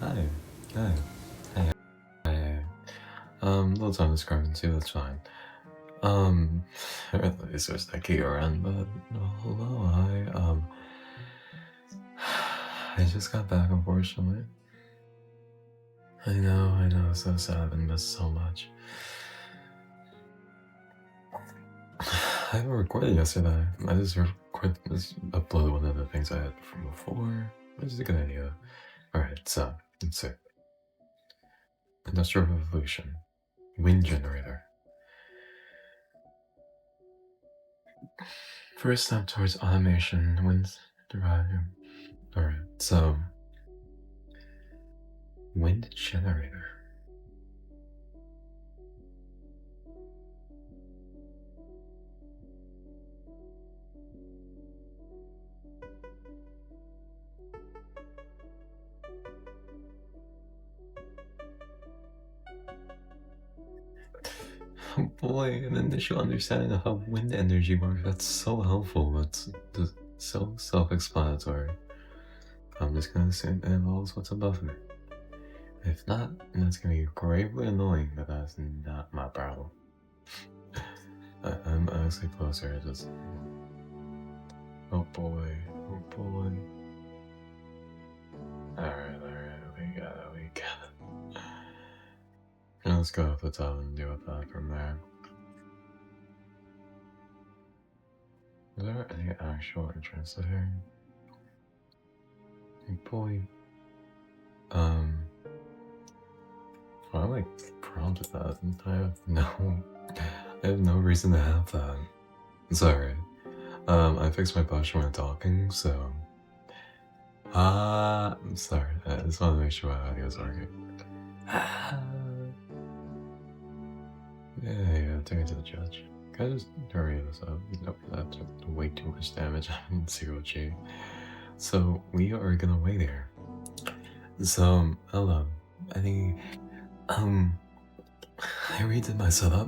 Hi. Hi. Hi. Hi. Little time discrepancy, that's fine. At least there's that key around, but hello, hi. I just got back, unfortunately. I know, so sad and missed so much. I haven't recorded yesterday. I just uploaded one of the things I had from before, which is a good idea. Alright, so, let's see. Industrial Revolution. Wind generator. First step towards automation, wind generator. Alright, so wind generator. Oh boy, an initial understanding of how wind energy works. That's so helpful. That's just so self-explanatory. I'm just gonna assume it involves what's above me. If not, that's gonna be gravely annoying, but that's not my problem. I'm honestly closer, just... Oh boy, oh boy. Alright, we got it. Now let's go off the top and deal with that from there. Is there any actual entrance here? Oh boy. I like prompted that. I have no reason to have that. Sorry. I fixed my posture when talking, so... I'm sorry. I just want to make sure my audio is working. Yeah, take it to the judge. Can I just hurry this up? Nope, that took way too much damage. I'm 0G. So, we are gonna wait here. So, hello. I redid my setup.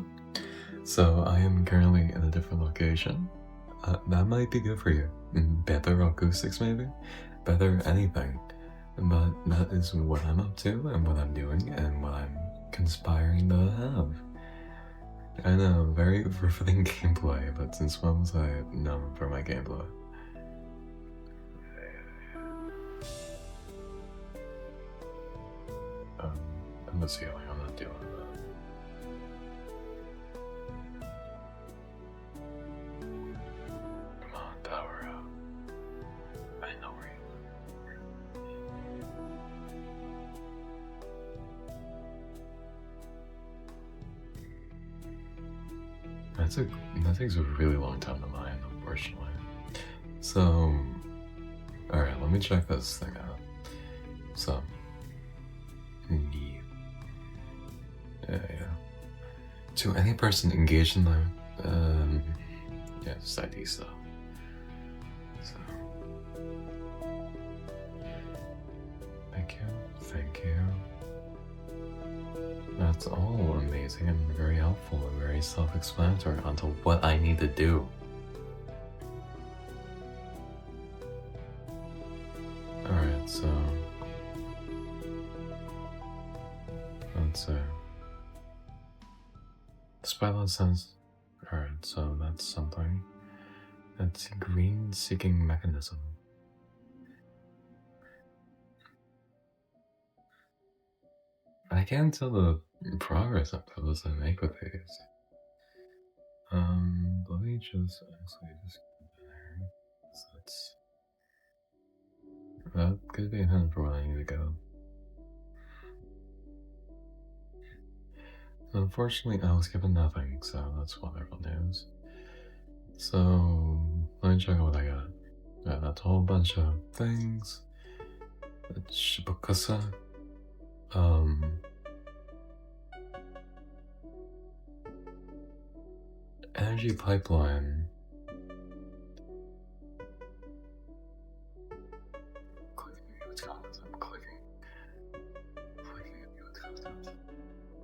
So, I am currently in a different location. That might be good for you. Better acoustics, maybe? Better anything. But that is what I'm up to, and what I'm doing, and what I'm conspiring to have. I know, very riveting gameplay, but since when was I known for my gameplay? I'm the ceiling, I'm not dealing with that. Come on, power up. I know where you live. That takes a really long time to mine, unfortunately. So, alright, let me check this thing out. So, yeah. To any person engaged in the, yeah, just ID stuff. So, thank you. That's all amazing and very helpful and very self-explanatory onto what I need to do. Alright, so... let's see. Spotlight sense. Alright, so that's something. That's a green seeking mechanism. I can't tell the progress I'm supposed to make with these. Let me just actually just go there. So that could be a hint for where I need to go. Unfortunately, I was given nothing, so that's wonderful news. So, let me check out what I got. Yeah, that's a whole bunch of things. Shibukusa. Energy pipeline. I'm clicking.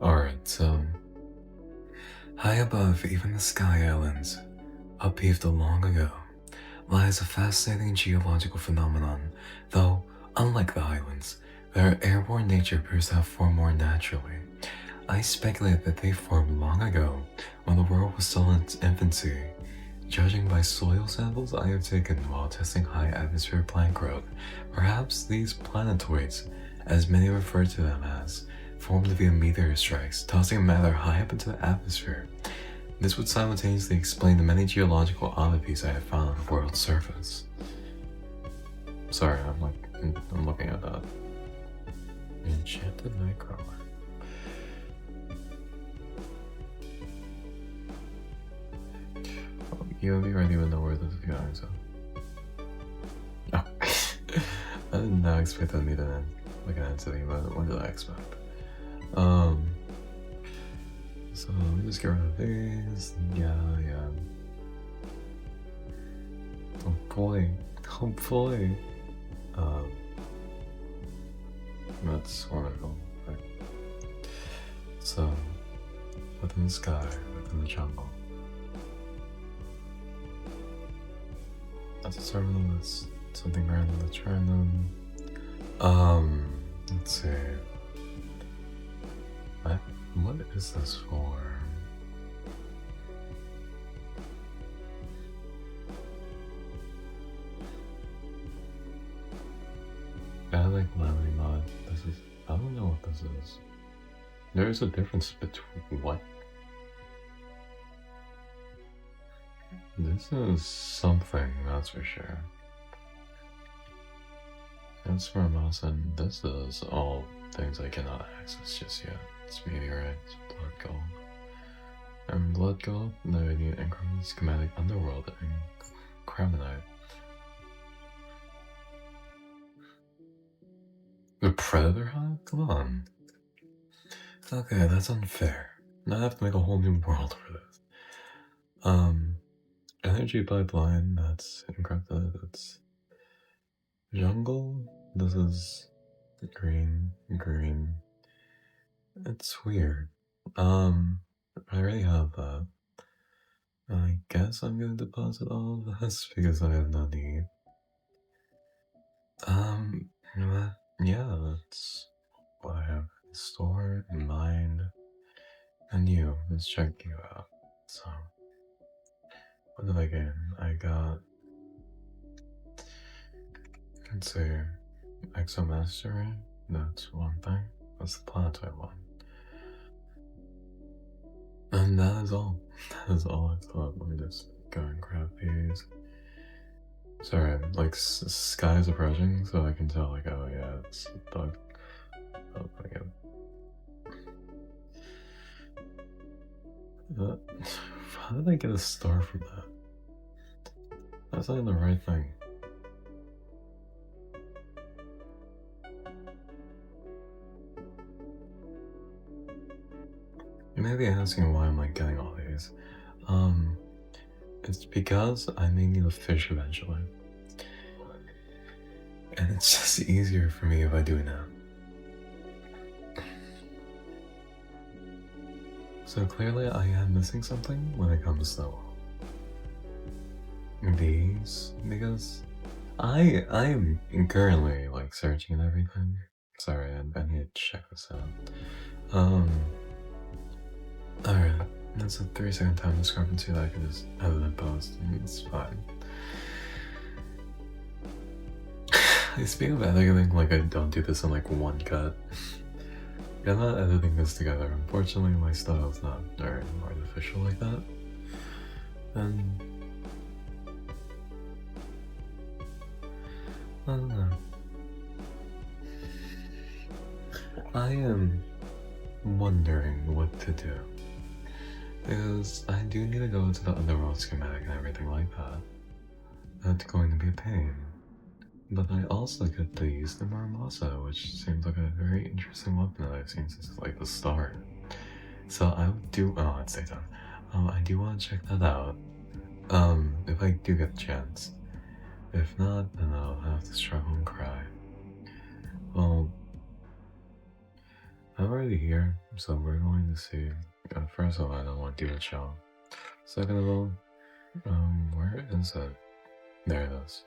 Alright, so... high above even the Sky Islands, upheaved long ago, lies a fascinating geological phenomenon, though, unlike the islands, Their airborne nature appears to have formed more naturally. I speculate that they formed long ago, when the world was still in its infancy. Judging by soil samples I have taken while testing high atmosphere plant growth, perhaps these planetoids, as many refer to them as, formed via meteor strikes, tossing matter high up into the atmosphere. This would simultaneously explain the many geological oddities I have found on the world's surface. Sorry, I'm looking at that. Enchanted Nightcrawler. Oh, you'll be ready when know where this is going, so. Oh. I did not expect that to be like an entity, but what did I expect? So let me just get rid of these. Yeah. Oh boy. That's wonderful. Right. So, within the sky, within the jungle. That's a server that's something random that's random. Let's see. What is this for? I like Lemony mod. I don't know what this is. There's a difference between what? This is something, that's for sure. That's from us, and this is all things I cannot access just yet. It's meteorites, blood gold. And blood gold, no, I need increment schematic underworld and cramonite. The predator hive? Come on. Okay, that's unfair. Now I have to make a whole new world for this. Energy pipeline, that's encrypted, that's jungle, this is green. It's weird. I already have that. I guess I'm gonna deposit all of this because I have no need. You know what? Yeah, that's what I have in store, in mind. And you, let's check you out. So, what did I get? I got, let's see, Exomastery, that's one thing. That's the planetoid one. And that is all. That is all I thought. Let me just go and grab these. Sorry, like, sky's approaching, so I can tell, like, oh yeah, it's a bug. Oh, again. How did I get a star from that? That's not the right thing. You may be asking why I'm like getting all these. It's because I may need a fish eventually. And it's just easier for me if I do it now. So clearly I am missing something when it comes to these, because I am currently like searching and everything. Sorry, I need to check this out. Alright, that's a 3-second time discrepancy that I can just edit and post, and it's fine. I speak of editing like I don't do this in like one cut. I'm not editing this together. Unfortunately, my style is not very artificial like that. And I don't know. I am wondering what to do. Because I do need to go to the underworld schematic and everything like that. That's going to be a pain. But I also get to use the Marmasa, which seems like a very interesting weapon that I've seen since like the start. So I do, oh, it's daytime. I do want to check that out. If I do get the chance. If not, then I'll have to struggle and cry. Well, I'm already here, so we're going to see. First of all, I don't want to do a show. Second of all, where is it? There it is.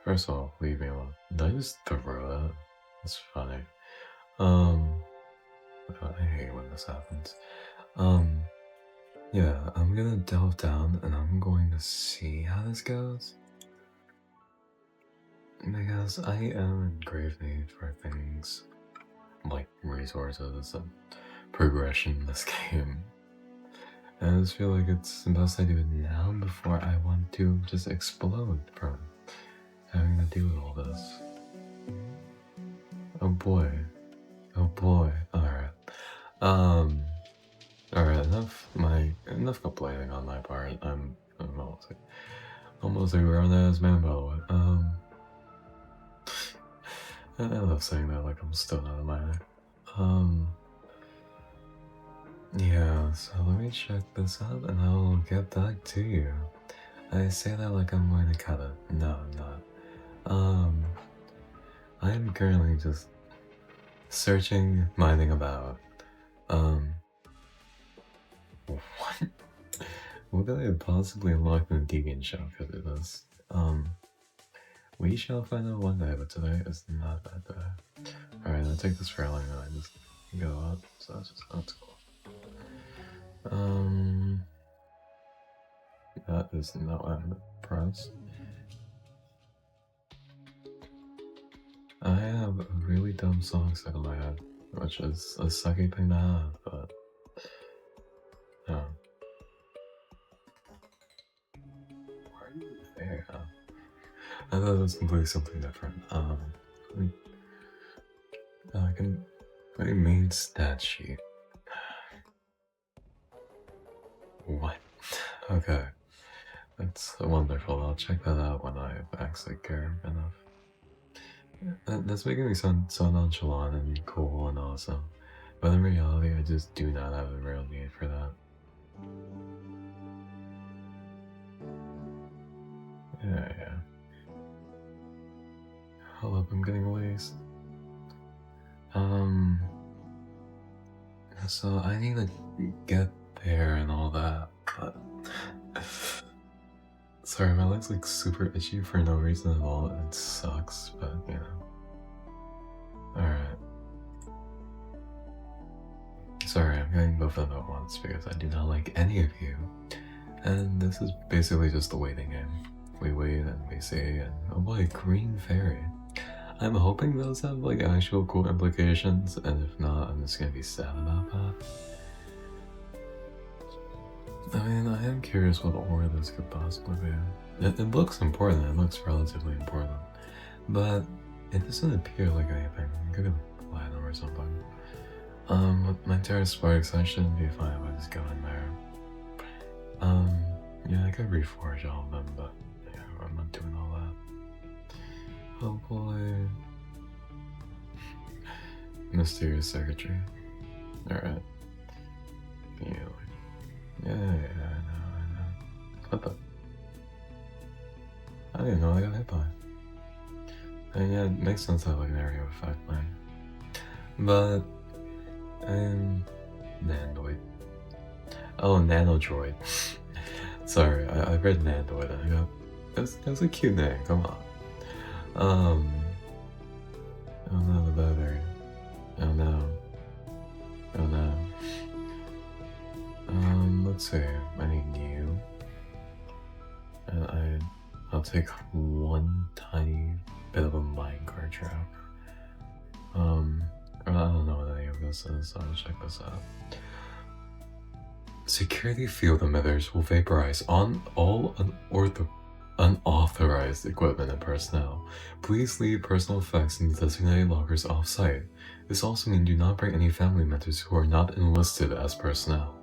First of all, leave me alone. Did I just throw that? That's funny. I hate when this happens. Yeah, I'm gonna delve down and I'm going to see how this goes. Because I am in grave need for things like resources and progression in this game. And I just feel like it's best I do it now before I want to just explode from having to deal with all this. Oh boy. Oh boy. Alright. Alright, enough complaining on my part. I'm almost a grown-ass man, by the way. I love saying that like I'm still not a minor. Yeah, so let me check this out and I'll get back to you. I say that like I'm going to cut it. No, I'm not. I am currently just searching, mining about. What? What could I possibly unlock in the Deviant Shell because of this? We shall find out one day, but today is not that day. Alright, I'll take this railing and I just go up, so that's cool. That is not what I'm gonna press. I have a really dumb song stuck in my head, which is a sucky thing to have, but yeah. Why are you there? I thought it was completely something different. I can play main stat sheet. What? Okay. That's wonderful. I'll check that out when I actually care enough. That's making me sound so nonchalant and cool and awesome. But in reality, I just do not have a real need for that. Yeah. Hold up, I'm getting laced. So I need to get there and all that, but sorry, my leg's like super itchy for no reason at all. It sucks, but you know. Alright. Sorry, I'm getting both of them at once because I do not like any of you. And this is basically just a waiting game. We wait and we see, and oh boy, green fairy. I'm hoping those have like actual cool implications, and if not, I'm just gonna be sad about that. I mean, I am curious what order this could possibly be. It looks important, it looks relatively important, but it doesn't appear like anything. It could be platinum or something. With my Terra Sparks, I shouldn't be fine if I just go in there. Yeah, I could reforge all of them, but yeah, I'm not doing all that. Oh boy. Mysterious circuitry. Alright. Yeah, I know. What the? I didn't know I got hit by. And yeah, it makes sense to have like an area of effect thing. But, Nandoid. Oh, Nanodroid. Sorry, I read Nandoid and I go, that's a cute name, come on. Oh no, the battery. Oh no. Let's see, I need new. And I'll take one tiny bit of a minecart trap. I don't know what any of this is, so I'll check this out. Security field emitters will vaporize on all unauthorized equipment and personnel. Please leave personal effects in the designated lockers off-site. This also means do not bring any family members who are not enlisted as personnel.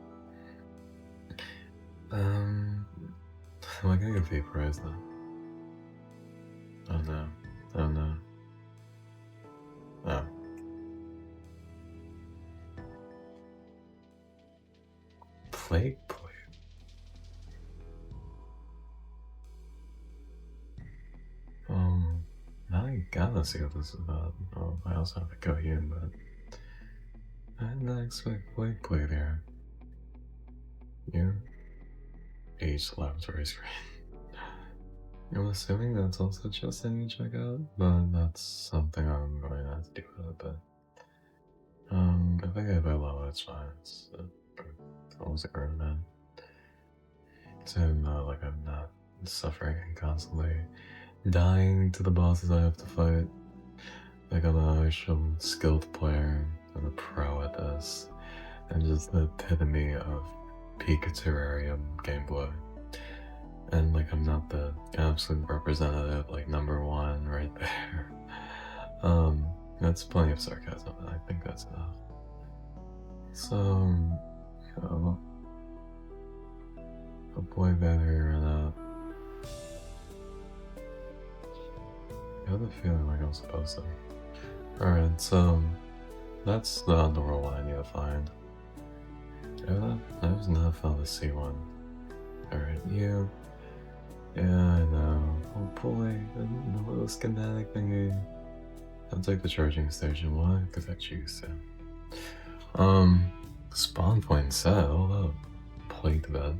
Am I gonna get vaporized though? Oh no. Oh. Plague plate. Now I gotta see what this is about. Oh, I also have to go here, but I did not expect plague plate here. You? H laboratory screen. I'm assuming that's also just a new checkout, but that's something I'm going to have to do with think if I lower it's fine. It's almost earned that. So like I'm not suffering and constantly dying to the bosses I have to fight. Like I'm an actual skilled player and a pro at this. And just the epitome of peak terrarium gameplay. And like I'm not the absolute representative, like #1 right there. That's plenty of sarcasm, and I think that's enough. So, hopefully better or not. I have a feeling like I'm supposed to. Alright, so that's the underworld one I need to find. I was not found the C one. Alright, you. Yeah, I know. Oh boy, the little schematic thingy. I'll take the charging station. Why? Because I choose to. Spawn point set. Hold up. Plate bed.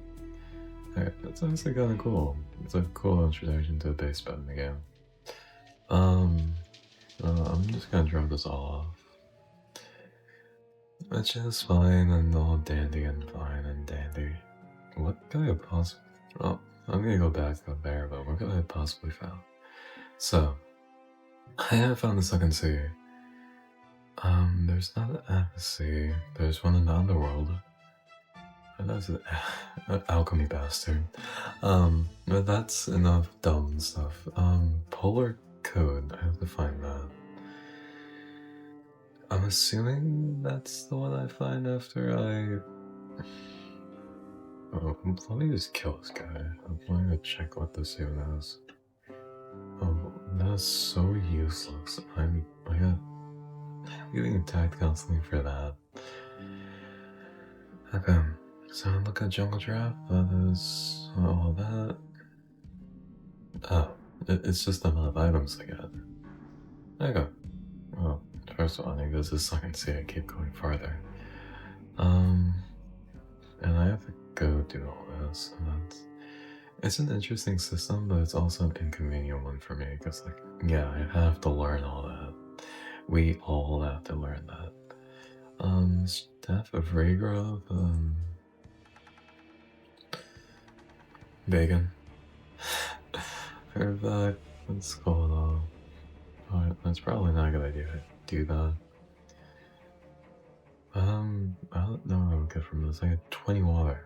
Alright, that's honestly kind of cool. It's a cool introduction to a base bed in the game. I'm just gonna drop this all off. Which is fine and all dandy and fine and dandy. What could I have possibly... Oh, I'm gonna go back up there, but what could I have possibly found? So, I have found the second sea. There's not an sea. There's one in the underworld. And that's an alchemy bastard. But that's enough dumb stuff. Polar code. I have to find that. I'm assuming that's the one I find after I... Oh, let me just kill this guy. I'm going to check what this even is. Oh, that's so useless. I got getting attacked constantly for that. Okay, so look at jungle draft. That is all that. Oh, it's just the amount of items I got. There you go. Well, first of all, I think this is so I can see I keep going farther. And I have to go do all this, and it's an interesting system, but it's also an inconvenient one for me, because like, yeah, I have to learn all that. We all have to learn that. Staff of Raygrove, Bacon. Heard that. Let's call it off. Alright, that's probably not a good idea to do that. I don't know what I would get from this. I get 20 water.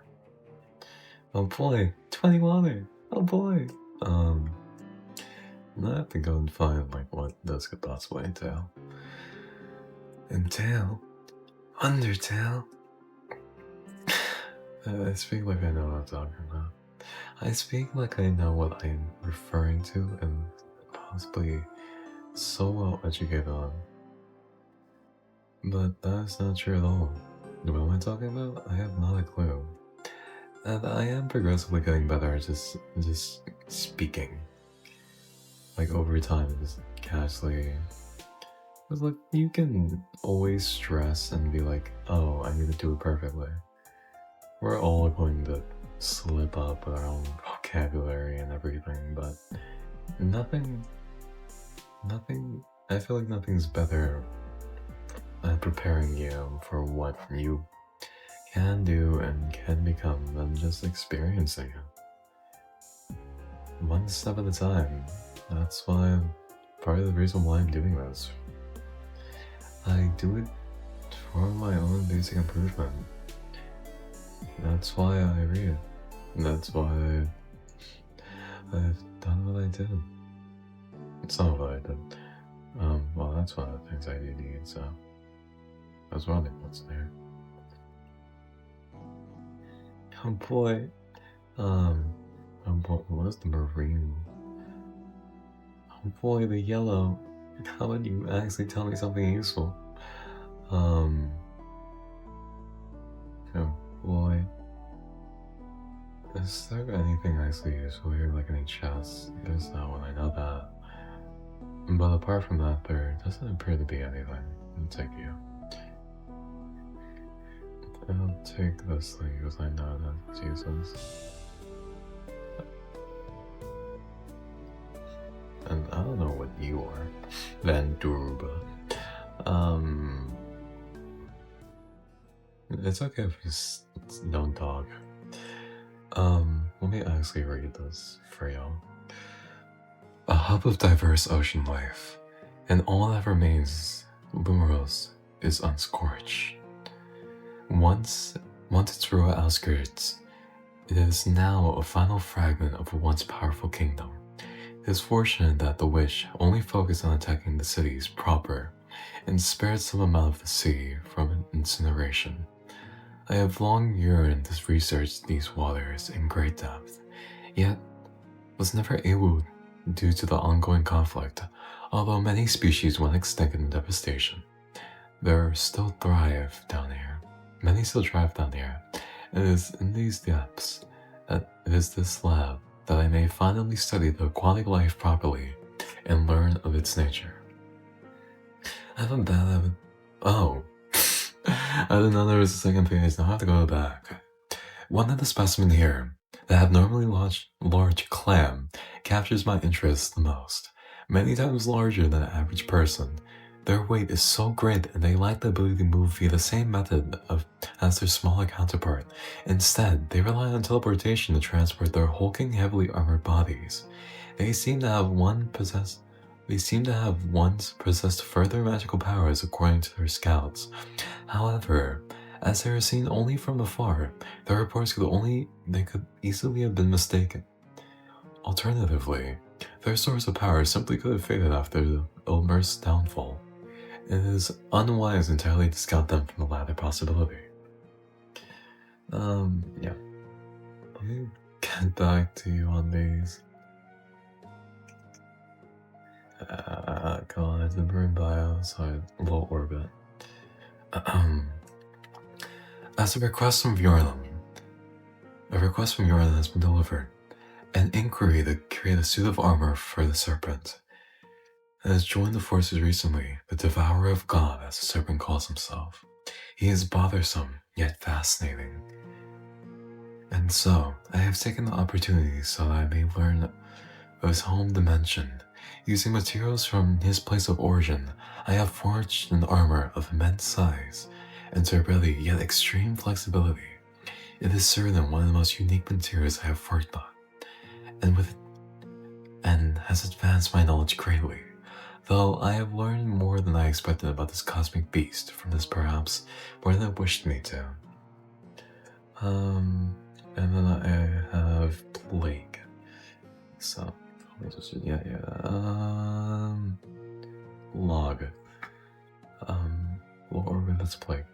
Oh boy, 20 water! Oh boy! I have to go and find like what this could possibly entail. Undertale? I speak like I know what I'm talking about. I speak like I know what I'm referring to and possibly so well educated on. But that's not true at all. What am I talking about? I have not a clue. And I am progressively getting better at just speaking. Like over time, just casually. Because like, you can always stress and be like, oh, I need to do it perfectly. We're all going to slip up with our own vocabulary and everything, but nothing, I feel like nothing's better at preparing you for what you can do and can become than just experiencing it. One step at a time. That's why, part of the reason why I'm doing this. I do it for my own basic improvement. That's why I read. That's why I've done what I did. Some of what I did. Well, that's one of the things I do need, so I was wondering what's there. Oh boy. What is the marine? Oh boy, the yellow. How would you actually tell me something useful? Oh boy. Is there anything actually useful here, like any chests? There's not one, I know that. But apart from that, there doesn't appear to be anything. I'll take you. I'll take this thing because I know that it's useless. And I don't know what you are, Van Durba. It's okay if you don't talk. Let me actually read this for y'all. A hub of diverse ocean life, and all that remains, Lumos, is unscorched. Once its rural outskirts, it is now a final fragment of a once powerful kingdom. It is fortunate that the Wish only focused on attacking the cities proper and spared some amount of the sea from incineration. I have long yearned to research these waters in great depth, yet was never able due to the ongoing conflict, although many species went extinct in devastation. There still thrive down here. Many still thrive down here. It is in these depths that it is this lab that I may finally study the aquatic life properly and learn of its nature. I have a bad habit. Oh. I didn't know there was a second page, now I have to go back. One of the specimens here that abnormally large clam captures my interest the most. Many times larger than an average person. Their weight is so great and they lack the ability to move via the same method as their smaller counterpart. Instead, they rely on teleportation to transport their hulking, heavily armored bodies. They seem to have once possessed further magical powers according to their scouts. However, as they are seen only from afar, their reports could easily have been mistaken. Alternatively, their source of power simply could have faded after the Ilmer's downfall. It is unwise entirely to discount them from the latter possibility. Yeah. Let me get back to you on these. God, the Marine Bio, sorry, low orbit. As a request from Bjornum has been delivered. An inquiry to create a suit of armor for the Serpent. It has joined the forces recently, the Devourer of God, as the Serpent calls himself. He is bothersome, yet fascinating. And so, I have taken the opportunity so that I may learn of his home dimension. Using materials from his place of origin, I have forged an armor of immense size and durability, yet extreme flexibility. It is certain one of the most unique materials I have worked on, and has advanced my knowledge greatly. Though I have learned more than I expected about this cosmic beast from this, perhaps more than I wished me to. And then I have plague. So, log. Lord, let's plague.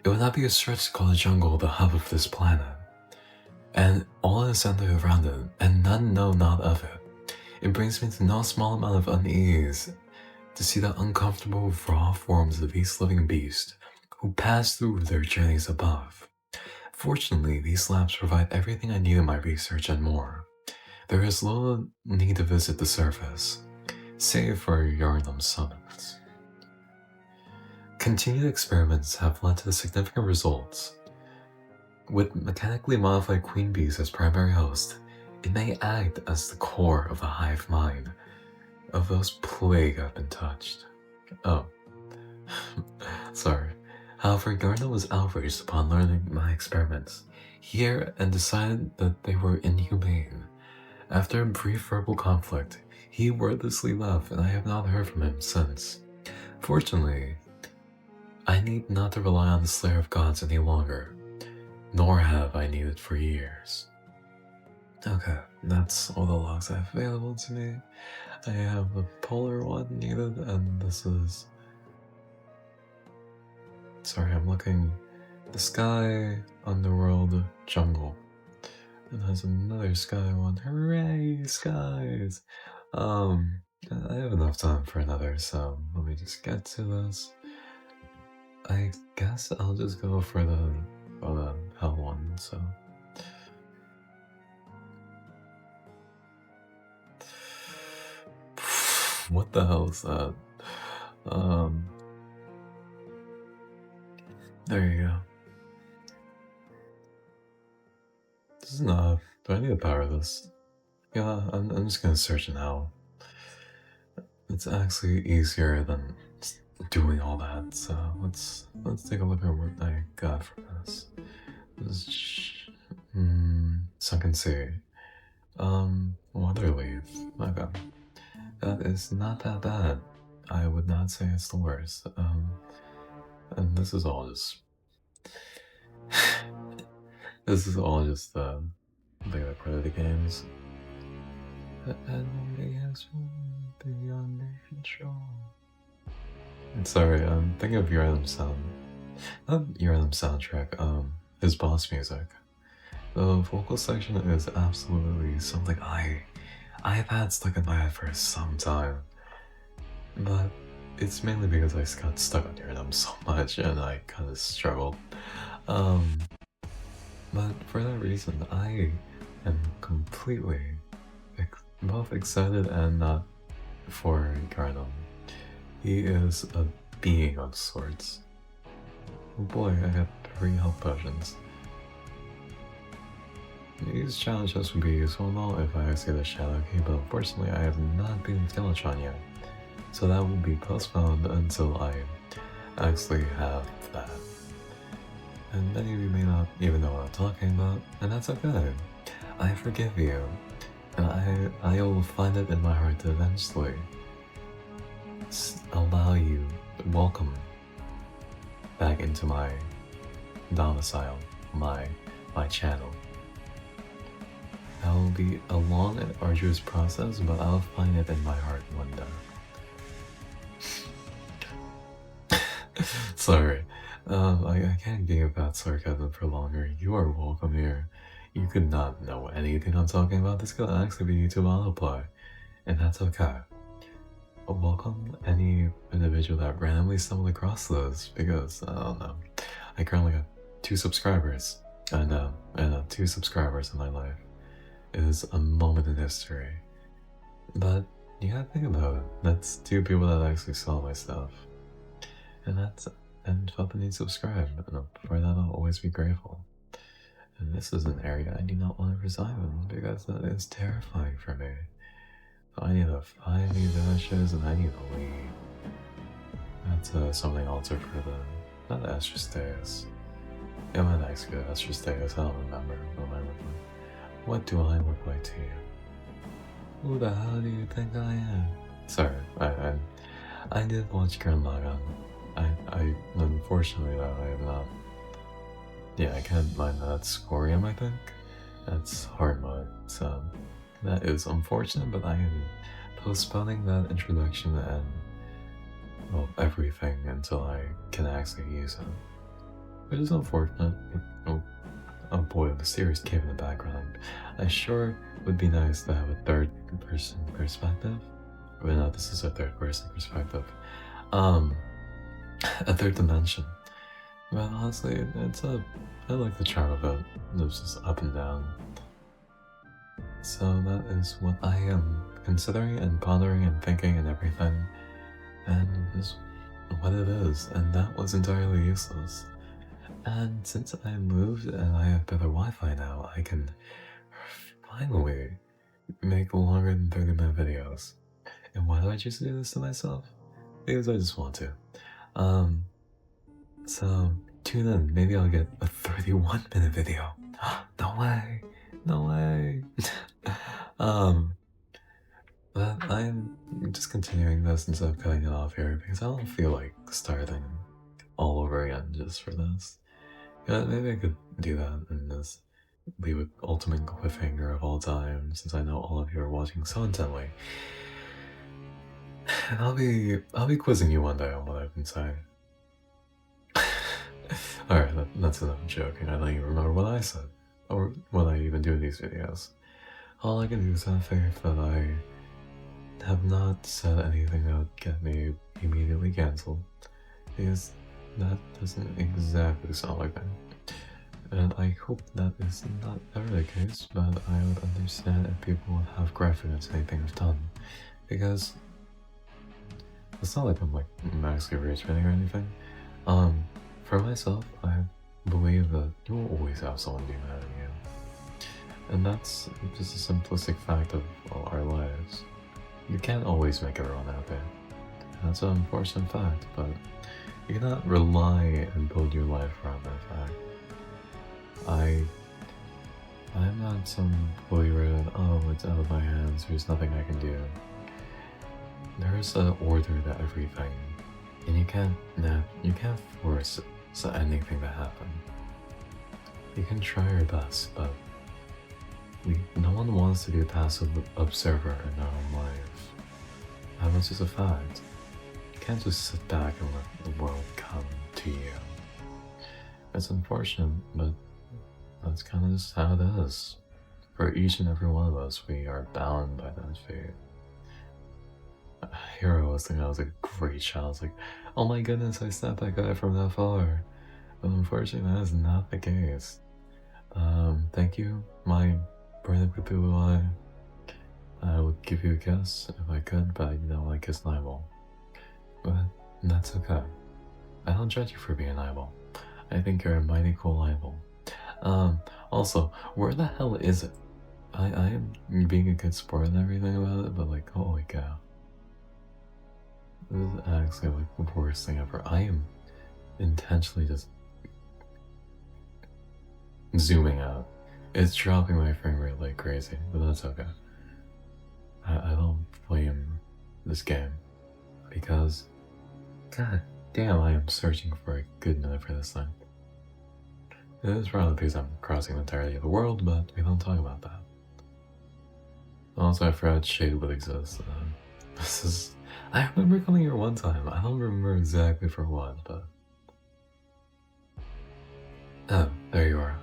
It would not be a stretch to call the jungle the hub of this planet, and all that is centered around it, and none know not of it. It brings me to no small amount of unease to see the uncomfortable, raw forms of these living beasts who pass through their journeys above. Fortunately, these labs provide everything I need in my research and more. There is little need to visit the surface, save for Yarnum's summons. Continued experiments have led to significant results. With mechanically modified queen bees as primary host, it may act as the core of the hive mind of those plague have been touched. Oh. Sorry. However, Yarnum was outraged upon learning my experiments here and decided that they were inhumane. After a brief verbal conflict, he wordlessly left and I have not heard from him since. Fortunately, I need not to rely on the Slayer of Gods any longer, nor have I needed for years. Okay, that's all the logs I have available to me. I have the polar one needed, and this is... Sorry, I'm looking... The sky, underworld, jungle. And there's another sky one. Hooray, skies! I have enough time for another, so let me just get to this. I guess I'll just go for the hell one, so... What the hell is that? There you go. This is enough. Do I need to power this? Yeah, I'm just gonna search it now. It's actually easier than doing all all that, so let's take a look at what I got from this. Sunken Sea. Waterleaf. Okay. That is not that bad. I would not say it's the worst. And this is all just this is all just the Predator games. Beyond control. Sorry, I'm thinking of Your Rhythm sound. Not Your Rhythm soundtrack, his boss music. The vocal section is absolutely something I've had stuck in my head for some time. But it's mainly because I got stuck on Your Rhythm so much and I kinda struggled. But for that reason, I am completely both excited and not for Garnum. He is a being of sorts. Oh boy, I got 3 health potions. These challenges would be useful and all if I actually get a Shadow Key, but unfortunately I have not been Skeletron yet. So that will be postponed until I actually have that. And many of you may not even know what I'm talking about, and that's okay. I forgive you, and I will find it in my heart to eventually allow you welcome back into my domicile, my channel. That will be a long and arduous process, but I'll find it in my heart one day. Sorry, I can't give that sarcasm for longer. You are welcome here. You could not know anything I'm talking about. This could actually be YouTube autoplay, and that's okay. Welcome any individual that randomly stumbled across this, because I don't know. I currently have 2 subscribers, and 2 subscribers in my life. It is a moment in history. But you gotta think about it. That's 2 people that actually saw my stuff. And felt the need to subscribe. And for that I'll always be grateful. And this is an area I do not want to reside in because that is terrifying for me. So I need to find these ashes and I need to leave. That's something altered for the not Astrasteus. It might actually be Astrasteus, I don't remember. What do I look like to you? Who the hell do you think I am? Sorry, I did watch Gurren Lagann. I unfortunately though I have not. Yeah, I can't mind that Scorium, I think. That's hard mode, so that is unfortunate, but I am postponing that introduction and well everything until I can actually use it. Which is unfortunate. Oh boy, the mysterious cave in the background. I sure would be nice to have a 3rd person perspective. But no, this is a 3rd person perspective. A 3rd dimension. But honestly, I like the charm of it. It's just up and down. So that is what I am considering and pondering and thinking and everything. And is what it is. And that was entirely useless. And since I moved and I have better Wi-Fi now, I can finally make longer than 30-minute videos. And why do I choose to do this to myself? Because I just want to. So tune in, maybe I'll get a 31-minute video. No way, no way. But I'm just continuing this instead of cutting it off here because I don't feel like starting all over again just for this. Yeah, maybe I could do that and just leave an ultimate cliffhanger of all time since I know all of you are watching so intently. And I'll be quizzing you one day on what I've been saying. Alright, that's enough joking. I don't even remember what I said, or what I even do in these videos. All I can do is have faith that I have not said anything that would get me immediately cancelled, because that doesn't exactly sound like that. And I hope that is not ever the case, but I would understand if people would have graphics anything I've done, because it's not like I'm like maximally rage-baiting or anything. For myself, I believe that you will always have someone be mad at you. And that's just a simplistic fact of our lives. You can't always make everyone happy. That's an unfortunate fact, but You cannot rely and build your life around that fact. I'm not some boy where, oh, it's out of my hands, there's nothing I can do. There's an order to everything, and you can't force anything to happen. You can try your best, but no one wants to be a passive observer in their own life. That's just a fact. You can't just sit back and let the world come to you. It's unfortunate, but that's kind of just how it is. For each and every one of us, we are bound by that fate. Hero was thinking I was a great shot. I was like, oh my goodness, I snapped that guy from that far. But unfortunately, that is not the case. Thank you, my brother Poo eye. I would give you a kiss if I could, but you don't like kiss eyeball. But that's okay. I don't judge you for being an eyeball. I think you're a mighty cool eyeball. Also, where the hell is it? I am being a good sport and everything about it, but like, holy cow. This is actually like the worst thing ever. I am intentionally just zooming out. It's dropping my frame rate like crazy, but that's okay. I don't blame this game, because god damn, I am searching for a good minute for this thing. It is probably because I'm crossing the entirety of the world, but we don't talk about that. Also, I forgot Shade would exist. This is... I remember coming here one time. I don't remember exactly for what, but... Oh, there you are.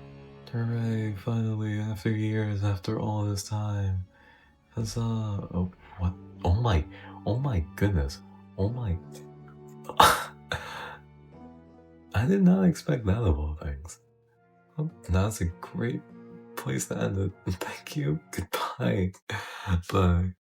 Hooray, finally, after years, after all this time. Huzzah! Oh, what? Oh my goodness. Oh my... I did not expect that of all things. Well, that's a great place to end it. Thank you. Goodbye. Bye.